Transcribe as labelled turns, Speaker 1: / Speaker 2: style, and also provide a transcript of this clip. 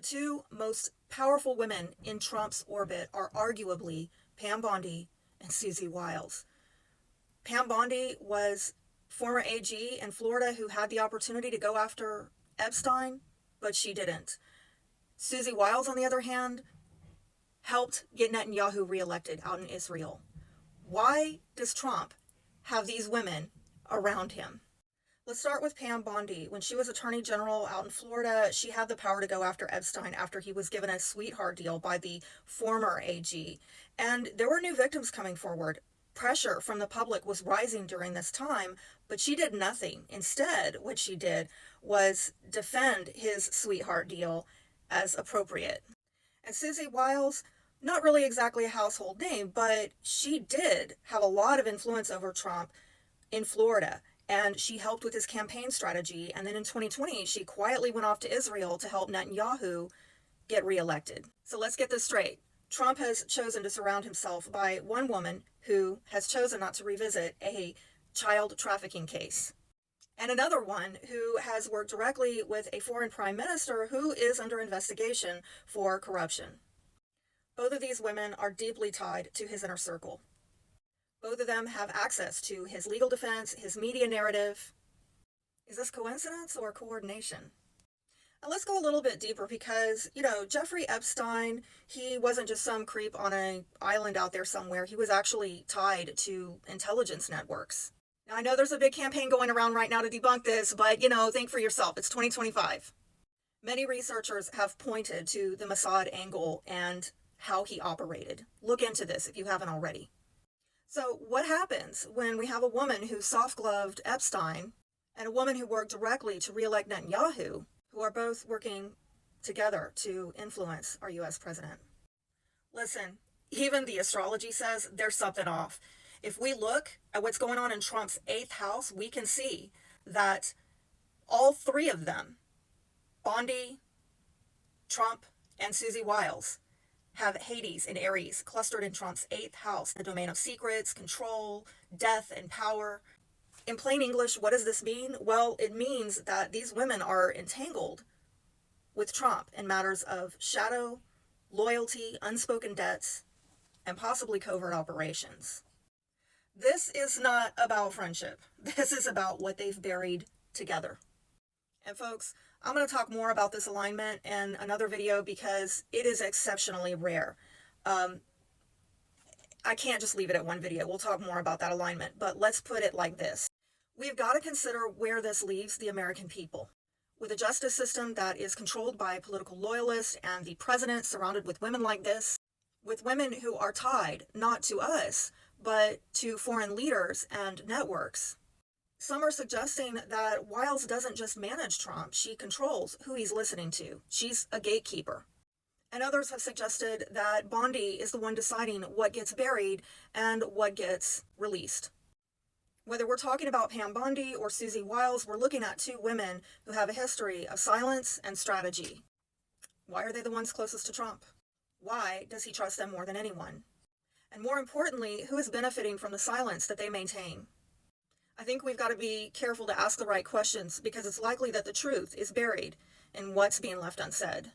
Speaker 1: two most powerful women in Trump's orbit are arguably Pam Bondi and Susie Wiles. Pam Bondi was former AG in Florida who had the opportunity to go after Epstein, but she didn't. Susie Wiles, on the other hand, helped get Netanyahu reelected out in Israel. Why does Trump have these women around him? Let's start with Pam Bondi. When she was Attorney General out in Florida, she had the power to go after Epstein after he was given a sweetheart deal by the former AG. And there were new victims coming forward. Pressure from the public was rising during this time, but she did nothing. Instead, what she did was defend his sweetheart deal as appropriate. And Susie Wiles, not really exactly a household name, but she did have a lot of influence over Trump in Florida. And she helped with his campaign strategy. And then in 2020, she quietly went off to Israel to help Netanyahu get reelected. So let's get this straight. Trump has chosen to surround himself by one woman who has chosen not to revisit a child trafficking case, and another one who has worked directly with a foreign prime minister who is under investigation for corruption. Both of these women are deeply tied to his inner circle. Both of them have access to his legal defense, his media narrative. Is this coincidence or coordination? And let's go a little bit deeper because, Jeffrey Epstein, he wasn't just some creep on an island out there somewhere. He was actually tied to intelligence networks. Now, I know there's a big campaign going around right now to debunk this, but, think for yourself. It's 2025. Many researchers have pointed to the Mossad angle and how he operated. Look into this if you haven't already. So what happens when we have a woman who soft-gloved Epstein and a woman who worked directly to reelect Netanyahu, who are both working together to influence our U.S. president? Listen, even the astrology says there's something off. If we look at what's going on in Trump's 8th house, we can see that all three of them, Bondi, Trump, and Susie Wiles, have Hades and Aries clustered in Trump's 8th house, the domain of secrets, control, death, and power. In plain English, what does this mean? Well, it means that these women are entangled with Trump in matters of shadow, loyalty, unspoken debts, and possibly covert operations. This is not about friendship. This is about what they've buried together. And folks, I'm going to talk more about this alignment in another video because it is exceptionally rare. I can't just leave it at one video. We'll talk more about that alignment, but let's put it like this. We've got to consider where this leaves the American people. With a justice system that is controlled by political loyalists and the president surrounded with women like this, with women who are tied not to us, but to foreign leaders and networks. Some are suggesting that Wiles doesn't just manage Trump, she controls who he's listening to. She's a gatekeeper. And others have suggested that Bondi is the one deciding what gets buried and what gets released. Whether we're talking about Pam Bondi or Susie Wiles, we're looking at two women who have a history of silence and strategy. Why are they the ones closest to Trump? Why does he trust them more than anyone? And more importantly, who is benefiting from the silence that they maintain? I think we've got to be careful to ask the right questions because it's likely that the truth is buried in what's being left unsaid.